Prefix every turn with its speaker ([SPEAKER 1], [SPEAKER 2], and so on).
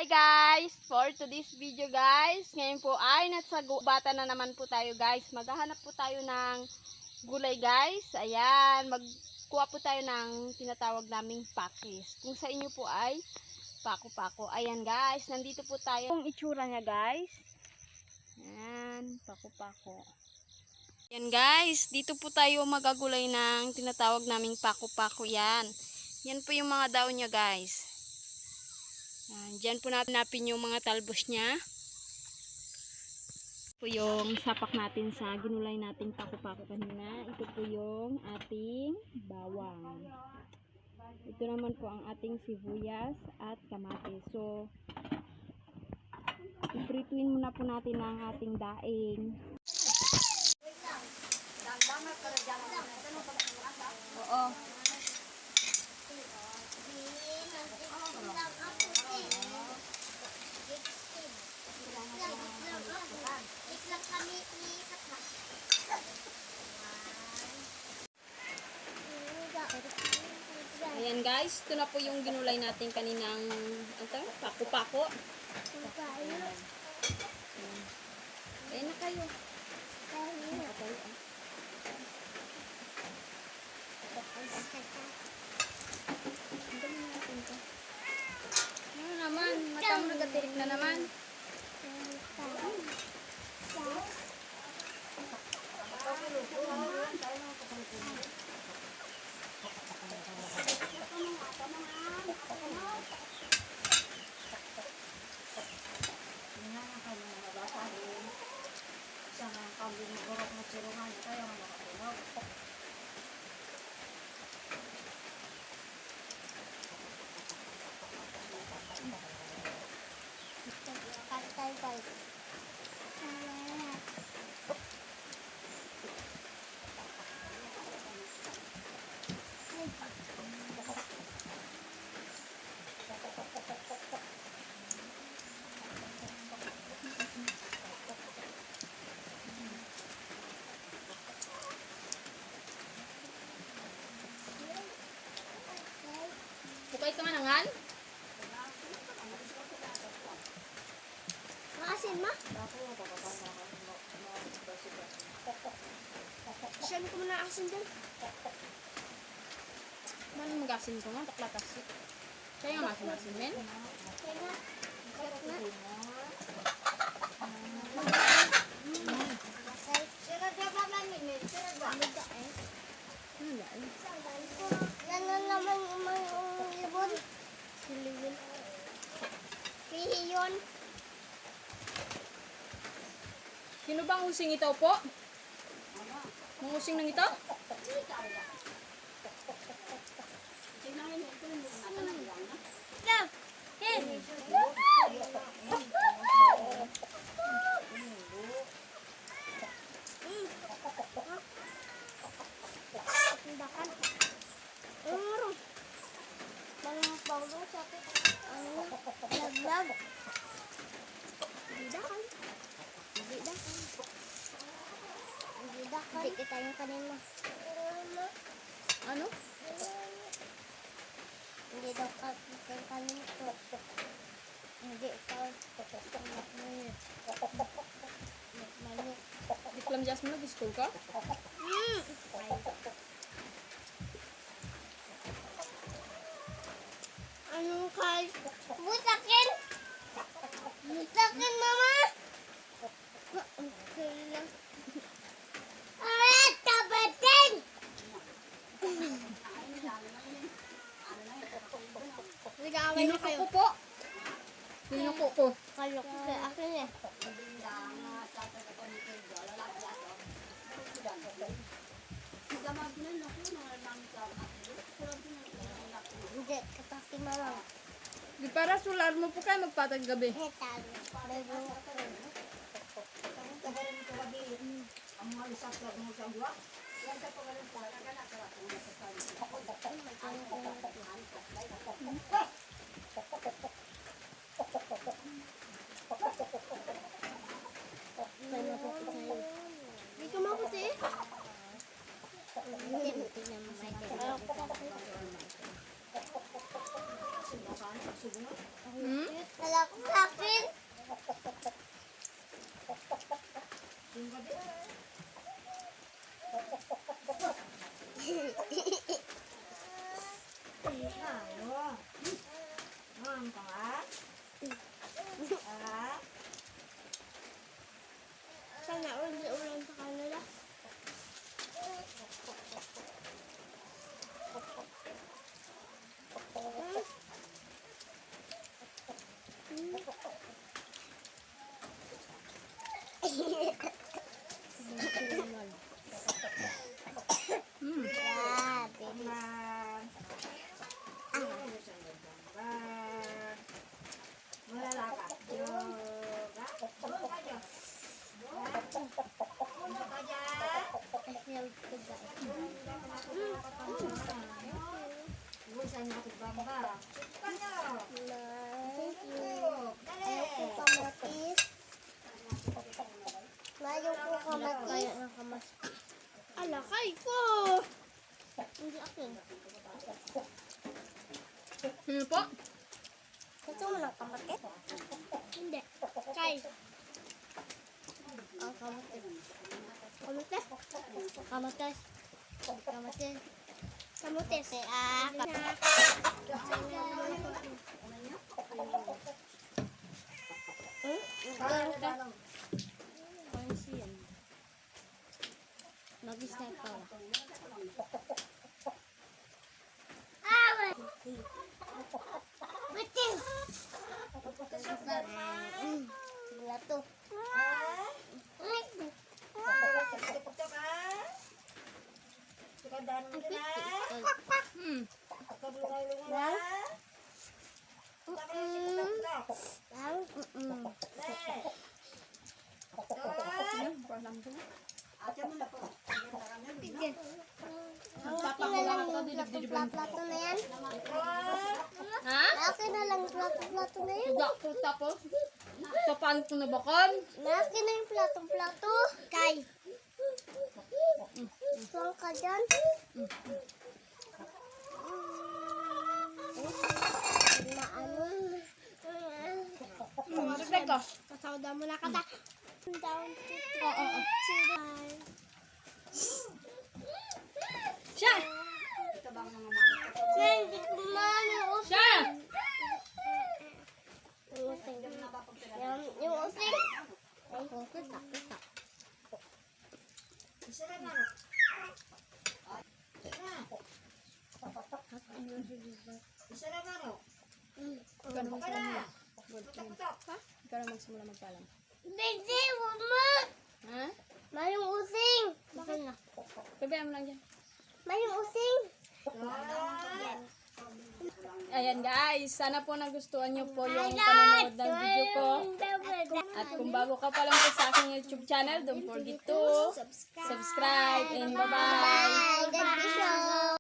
[SPEAKER 1] Hi guys! For today's video guys, ngayon po ay nasa bata na naman po tayo guys. Maghahanap po tayo ng gulay guys. Ayan, magkuha po tayo ng tinatawag naming pakis. Kung sa inyo po ay pako-pako. Ayan guys, nandito po tayo. Yung itsura niya guys. Ayan, pako-pako. Ayan guys, dito po tayo magagulay ng tinatawag naming pako-pako yan. Yan po yung mga daon niya guys. Diyan po natin napin yung mga talbos niya. Ito po yung sapak natin sa ginulay nating pako-pako kanina. Ito po yung ating bawang. Ito naman po ang ating sibuyas at kamatis. So, iprituin muna po natin ang ating daing. Oo. Ayan guys, ito na po yung ginulay natin kaninang pako-pako. Ayan na kayo. Ano naman, matang nagatirik na naman. Bukay ka manangan?
[SPEAKER 2] Maasin ma? Siyan ko muna asin dyan.
[SPEAKER 1] Ano mag-asin ko nga? Takla kasi. Kaya nga masin-asin men?
[SPEAKER 2] Kaya nga. Sarap na. Sarap na ba namin? Sarap ba? Yan na naman yung libon. Silibon. Pihiyon.
[SPEAKER 1] Sino bang using ito po? Mga using ng ito?
[SPEAKER 2] Go! Here! Tindakan. Bang Paulo sabi, laglag. Tindakan. Tindakan. Hindi kita yung kanina.
[SPEAKER 1] Ano?
[SPEAKER 2] Hindi daw yung kanina to. Hindi ikaw. Mali.
[SPEAKER 1] Diklam Jasmine, nag-school ka?
[SPEAKER 2] Anong kay? Butakin! Butakin, mama! Okay lang. Arat! Tabatin!
[SPEAKER 1] Hinuko ko po. Hinuko ko.
[SPEAKER 2] Kalok sa akin eh. Hindi, kapati mama.
[SPEAKER 1] Di para sular mo po kayo magpatag gabi.
[SPEAKER 2] Hetal. Hindi ka maputi eh. Hindi, buti niya mamay.
[SPEAKER 1] Hmm?
[SPEAKER 2] Lalaki Kaya nakamas.
[SPEAKER 1] Alakay ko!
[SPEAKER 2] Hindi akin.
[SPEAKER 1] Ano po?
[SPEAKER 2] Gusto mo ng kamate?
[SPEAKER 1] Hindi. Kay.
[SPEAKER 2] Ang kamate. Kamate? Kamate. Kamate. Kamotes. Mag-start ka. Bitin! Wala to.
[SPEAKER 1] Hmm.
[SPEAKER 2] Plato na yan.
[SPEAKER 1] Ha?
[SPEAKER 2] Akin na lang plato na yan.
[SPEAKER 1] Tidak ko tapos. Tapan ko na bakon.
[SPEAKER 2] Akin na yung plato. Kay. Tuwang ka dyan. Maano?
[SPEAKER 1] Magdagdag ka.
[SPEAKER 2] Kasawda mo na kata. Down to
[SPEAKER 1] Oo. Siya!
[SPEAKER 2] Hindi ko maano.
[SPEAKER 1] Siya!
[SPEAKER 2] Yung using. Ay, kita.
[SPEAKER 1] Ikaw naman simula. Ikaw naman simula magpalam.
[SPEAKER 2] Hindi, mama.
[SPEAKER 1] Ha?
[SPEAKER 2] Mayong using. Bakit na?
[SPEAKER 1] Pabayaan mo lang dyan.
[SPEAKER 2] Mayong using.
[SPEAKER 1] Ayan guys, sana po nagustuhan nyo po yung panonood ng video ko. At kung bago ka pa lang po sa aking YouTube channel, don't forget to subscribe and bye-bye!
[SPEAKER 2] Bye. God bless you.